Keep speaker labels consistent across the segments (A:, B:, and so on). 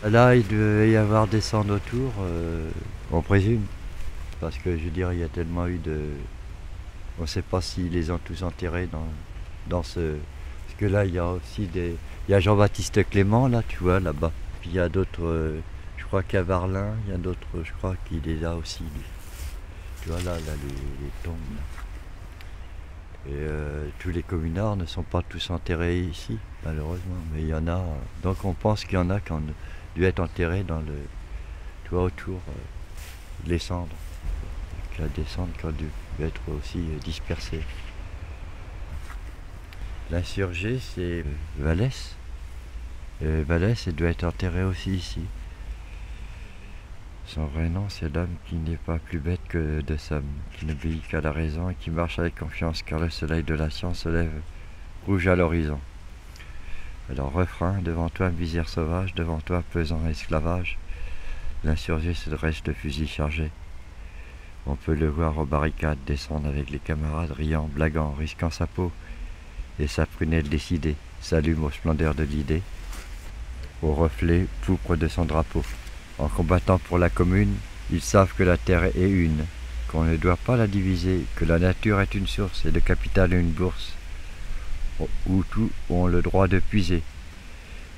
A: Là, il devait y avoir des cendres autour, on présume. Parce que je veux dire, il y a tellement eu de. On ne sait pas s'ils les ont tous enterrés dans ce. Parce que là, il y a aussi des. Il y a Jean-Baptiste Clément, là, tu vois, là-bas. Puis il y a d'autres. Je crois qu'à Varlin, il y a d'autres, je crois qu'il est là aussi, lui. Tu vois, là, les tombes. Là. Et tous les communards ne sont pas tous enterrés ici, malheureusement. Mais il y en a. Donc on pense qu'il y en a qui ont dû être enterrés dans le. Tu vois, autour. Les cendres. La descente qui a dû être aussi dispersée. L'insurgé, c'est Vallès. Vallès, il doit être enterré aussi ici. Son vrai nom, c'est l'homme qui n'est pas plus bête que de somme, qui n'obéit qu'à la raison et qui marche avec confiance, car le soleil de la science se lève rouge à l'horizon. Alors, refrain, devant toi, misère sauvage, devant toi, pesant esclavage. L'insurgé se dresse le fusil chargé. On peut le voir aux barricades descendre avec les camarades, riant, blaguant, risquant sa peau et sa prunelle décidée s'allume aux splendeurs de l'idée, au reflet pourpre de son drapeau. En combattant pour la commune, ils savent que la terre est une, qu'on ne doit pas la diviser, que la nature est une source et le capital une bourse, où tous ont le droit de puiser.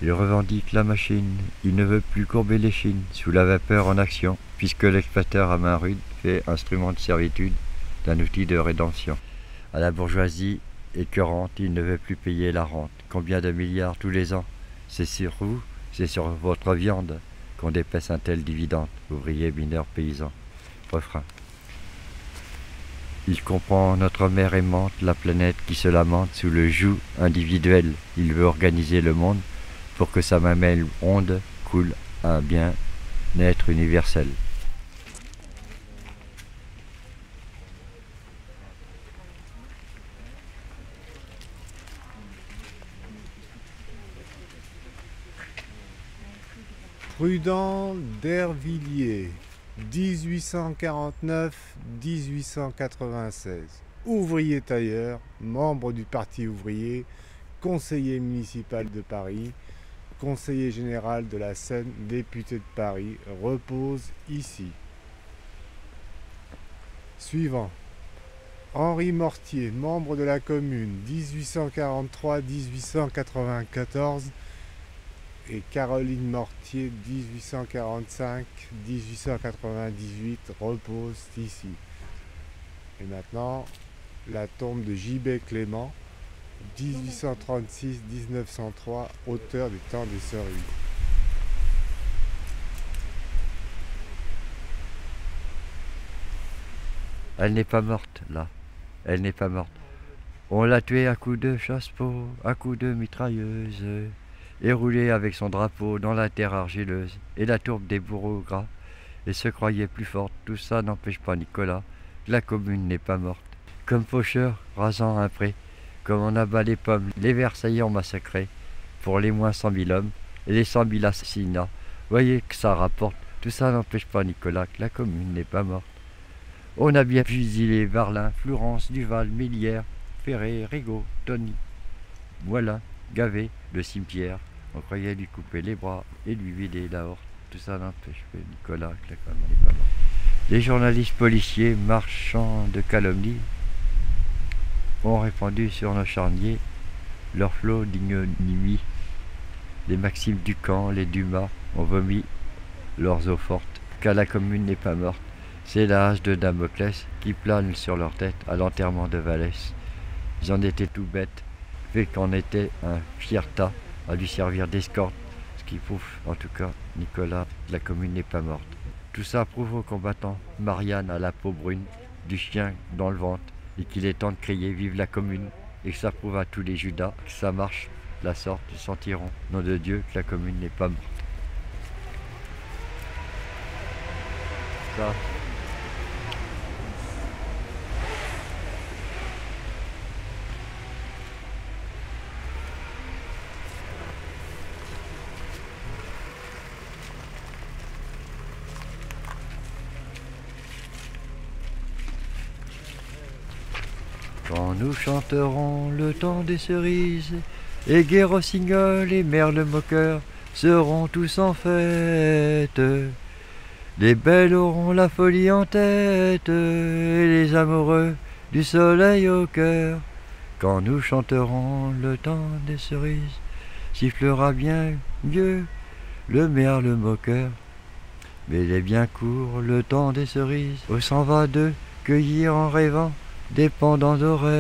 A: Il revendique la machine, il ne veut plus courber l'échine sous la vapeur en action, puisque l'exploiteur à main rude fait instrument de servitude d'un outil de rédemption. À la bourgeoisie écœurante, il ne veut plus payer la rente. Combien de milliards tous les ans? C'est sur vous, c'est sur votre viande qu'on dépaisse un tel dividende, ouvriers, mineurs, paysans. Refrain. Il comprend notre mère aimante, la planète qui se lamente sous le joug individuel. Il veut organiser le monde pour que sa mamelle ronde coule un bien-être universel.
B: Prudent d'Hervilliers, 1849-1896. Ouvrier tailleur, membre du Parti ouvrier, conseiller municipal de Paris, conseiller général de la Seine, député de Paris, repose ici. Suivant. Henri Mortier, membre de la commune, 1843-1894, et Caroline Mortier, 1845-1898, repose ici. Et maintenant, la tombe de J.B. Clément, 1836-1903, auteur des Temps des Cerises.
A: Elle n'est pas morte, là. Elle n'est pas morte. On l'a tuée à coups de chasse-peau, à coups de mitrailleuse, et roulée avec son drapeau dans la terre argileuse, et la tourbe des bourreaux gras, et se croyait plus forte. Tout ça n'empêche pas Nicolas, que la commune n'est pas morte. Comme faucheur, rasant un pré, comme on abat les pommes, les Versaillais ont massacré, pour les moins 100 000 hommes, et les 100 000 assassinats. Voyez que ça rapporte. Tout ça n'empêche pas Nicolas, que la commune n'est pas morte. On a bien fusillé Varlin, Florence, Duval, Mélière, Ferré, Rigaud, Tony, Moilin, Gavet, le cimetière. On croyait lui couper les bras et lui vider la horte. Tout ça n'empêche que Nicolas, que la commune n'est pas morte. Les journalistes policiers, marchands de calomnie, ont répandu sur nos charniers leur flot d'ignominie. Les Maximes Ducamp, les Dumas ont vomi leurs eaux fortes, car la commune n'est pas morte. C'est la hache de Damoclès qui plane sur leur tête à l'enterrement de Vallès. Ils en étaient tout bêtes, fait qu'en était un fier tas à lui servir d'escorte, ce qui prouve en tout cas, Nicolas, la commune n'est pas morte. Tout ça prouve aux combattants Marianne à la peau brune, du chien dans le ventre, et qu'il est temps de crier vive la commune, et que ça prouve à tous les Judas que ça marche, la sorte, ils sentiront, nom de Dieu, que la commune n'est pas morte. Ça. Quand nous chanterons le temps des cerises, et Guerre-Rossignol et Merle moqueur, seront tous en fête. Les belles auront la folie en tête, et les amoureux du soleil au cœur. Quand nous chanterons le temps des cerises, sifflera bien mieux le merle moqueur. Mais il est bien court le temps des cerises, où s'en va de cueillir en rêvant des pendants d'oreilles.